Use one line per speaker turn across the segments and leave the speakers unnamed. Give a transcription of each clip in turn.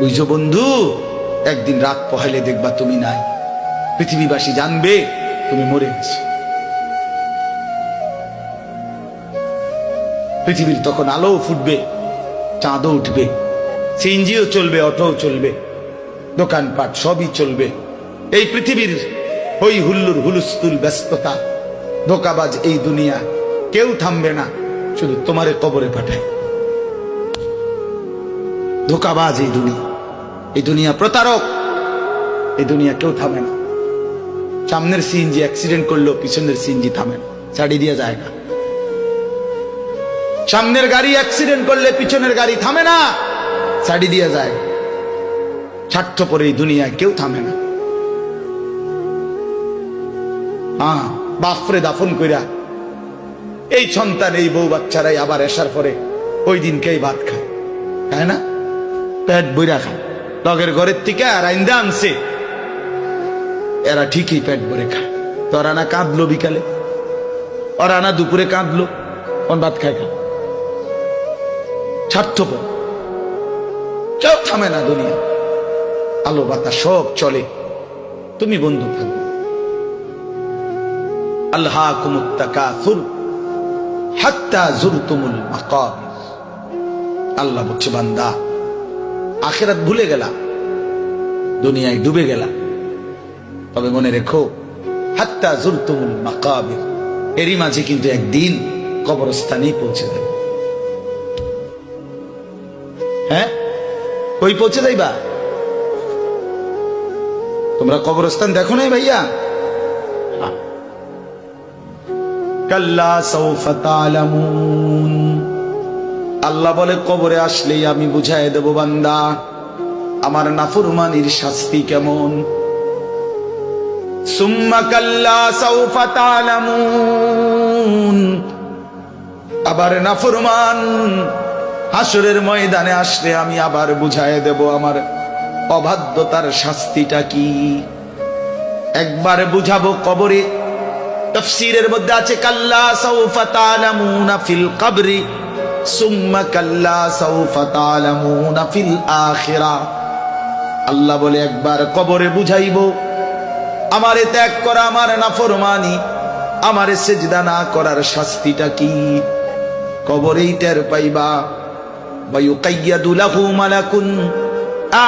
বুঝছো বন্ধু, একদিন রাত পহেলে দেখবা তুমি নাই, পৃথিবীবাসী জানবে তুমি মরে গেছো। পৃথিবীর তখন আলো ফুটবে, চাঁদও উঠবে, সিএনজিও চলবে, অটোও চলবে, দোকানপাট সবই চলবে। এই পৃথিবীর হই হুল্লুর হুলুস্থুল ব্যস্ততা, ধোকাবাজ এই দুনিয়া, কেউ থামবে না, শুধু তোমারে কবরে পাঠায়। ধোকাবাজ এই দুনিয়া প্রতারক, এই দুনিয়া কেউ থামে না। সামনের সিএনজি অ্যাক্সিডেন্ট করলো, পিছনের সিএনজি থামে না, ছাড়ি দিয়ে যায় না। সামনের গাড়ি অ্যাক্সিডেন্ট করলে পিছনের গাড়ি থামে না, ছাড়ি দিয়ে যায়। স্বার্থপর এই দুনিয়ায় কেউ থামে না। হ্যাঁ, বাপরে দাফন কইরা এই সন্তান, এই বউ বাচ্চারাই আবার এসার পরে ওই দিনকেই ভাত খায়, তাই না? পেট বইরা খায়, লগের ঘরের থেকে আর আইন্দা আনছে, এরা ঠিকই পেট ভরে খায়। তোরা না কাঁদলো বিকালে, ওরা না দুপুরে কাঁদলো, কোন ভাত খায় খা। স্বার্থপর, কেউ থামে না দুনিয়া, আলো বাতাস সব চলে, তুমি বন্ধু থাকবে। আল্লাহকুমুত তাকাসুর হাত্তা যুরতুমুল মাকাবির। আল্লাহ বলছে, বান্দা আখিরাত ভুলে গেলা, দুনিয়ায় ডুবে গেলা, তবে মনে রেখো হাত্তা যুরতুমুল মাকাবির, এরই মাঝে কিন্তু একদিন কবরস্থানেই পৌঁছে যাবে। হ্যাঁ, কই পৌঁছে যাইবা? তোমরা কবরস্থান দেখো নাই ভাইয়া? কাল্লা সাউফা তা'লামুন। আল্লাহ বলে, কবরে আসলেই আমি বুঝাই দেব বান্দা আমার নাফরমানির শাস্তি কেমন। সুম্মা কাল্লা সাউফা তা'লামুন। আবার নাফরমান হাসরের ময়দানে আসলে আমি আবার বুঝাই দেব আমার অবাধ্যতার শাস্তিটা কি। একবার বুঝাবো কবরে। তাফসীরের মধ্যে আছে কাল্লা সাউফা তা'লামুনা ফিল কবরি সুম্মা কাল্লা সাউফা তা'লামুনা ফিল আখিরাহ। আল্লাহ বলে, একবার কবরে বুঝাইবো আমারে ত্যাগ করা, আমার নাফরমানি, আমারে সিজদা না করার শাস্তিটা কি, কবরেই টের পাইবা। ওয়া ইউকাইয়াদু লাহু মালাকুন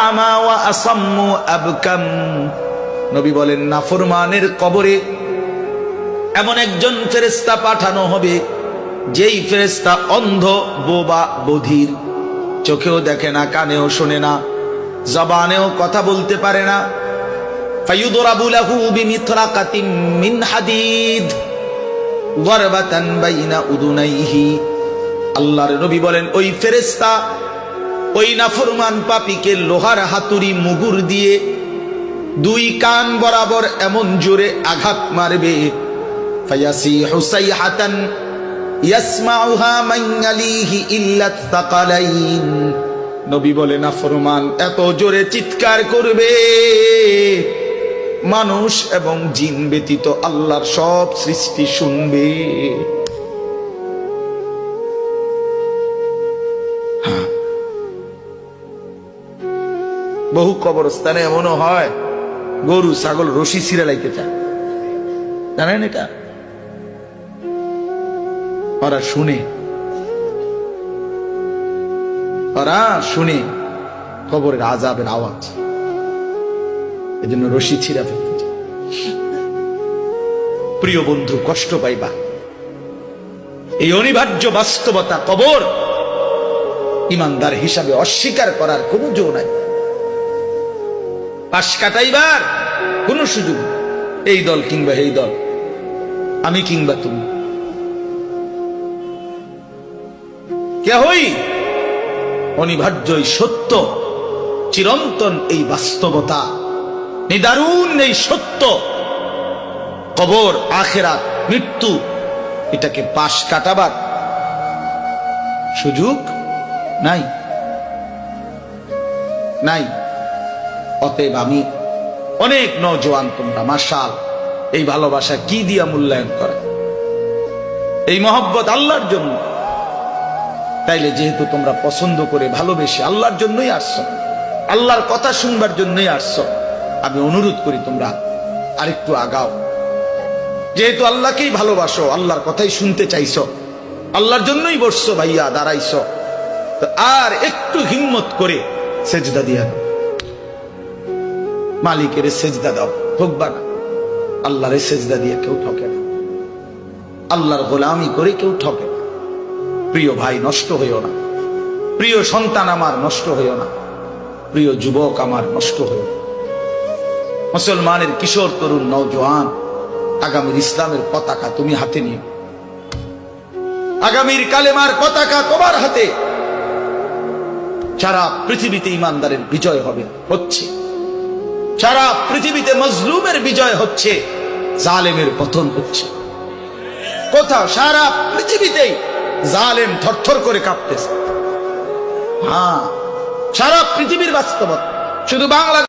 আমা ওয়া আসাম্মু আবকাম। নবী বলেন, নাফরমানের কবরে এমন একজন ফেরেশতা পাঠানো হবে, যেই ফেরেশতা অন্ধ, বোবা, বধির, চোখেও দেখে না, কানেও শোনে না, জবানেও কথা বলতে পারে না। ফায়ুদরাবু লাহু বিমিতরাকাতিন মিন হাদিদ গরবাতান বাইনা উদুনাইহি। আল্লাহর নবী বলেন, ওই ফেরেশতা ওই নাফরমান পাপীকে লোহার হাতুড়ি মুগুর দিয়ে দুই কান বরাবর এমন জোরে আঘাত মারবে, ফায়াসিহু সাইহাতান ইয়াসমাউহা মান ইয়ালিহি ইল্লা তাকালাইন। নবী বলে, নাফরমান এত জোরে চিৎকার করবে, মানুষ এবং জিন ব্যতীত আল্লাহর সব সৃষ্টি শুনবে। বহু কবরস্থানে এমনও হয়, গরু ছাগল রশি ছিঁড়ে লাইতে চায়, জানেন এটা? ওরা শুনে কবরের আযাবের আওয়াজ, এজন্য রশি ছিঁড়া ফেলতে চায়। প্রিয় বন্ধু, কষ্ট পাইবা, এই অনিবার্য বাস্তবতা কবর ইমানদার হিসাবে অস্বীকার করার কোনো জো নাই, পাশ কাটাইবার কোন সুযোগ। এই দল কিংবা এই দল, আমি কিংবা তুমি, কেহই অনিবার্য এই সত্য, চিরন্তন এই বাস্তবতা, নিদারুণ এই সত্য, কবর, আখিরাত, মৃত্যু, এটাকে পাশ কাটাবার সুযোগ নাই। অতএব আমি অনেক নওজোয়ান, তোমরা মাশাআল্লাহ এই ভালোবাসা কি দিয়া মূল্যায়ন করে, এই মহব্বত আল্লাহর জন্য। তাইলে যেহেতু তোমরা পছন্দ করে ভালোবেসে আল্লাহর জন্যই আসছো, আল্লাহর কথা শুনবার জন্যই আসছো। আমি অনুরোধ করি তোমরা আরেকটু আগাও। যেহেতু আল্লাহকেই ভালোবাসো, আল্লাহর কথাই শুনতে চাইছো, আল্লাহর জন্যই বসছো ভাইয়া, দাঁড়াইছো, তো আর একটু হিম্মত করে সেজদা দিয়া দাও, মালিকের সেজদা দাও, ঠকবা না। আল্লাহরে সেজদা দিয়ে কেউ ঠকে না, আল্লাহর গোলামি করে কেউ ঠকে না। প্রিয় ভাই, নষ্ট হইও না। প্রিয় সন্তান আমার, নষ্ট হইও না। প্রিয় যুবক আমার, নষ্ট হইও না। মুসলমানের কিশোর, তরুণ, নওজোয়ান, আগামীর ইসলামের পতাকা তুমি হাতে নিও। আগামীর কালেমার পতাকা তোমার হাতে। সারা পৃথিবীতে ইমানদারের বিজয় হবে, হচ্ছে। সারা পৃথিবীতে মজলুমের বিজয় হচ্ছে, জালেমের পতন হচ্ছে। কোথাও সারা পৃথিবীতেই জালেম থরথর করে কাঁপতেছে। হ্যাঁ, সারা পৃথিবীর বাস্তবতা, শুধু বাংলা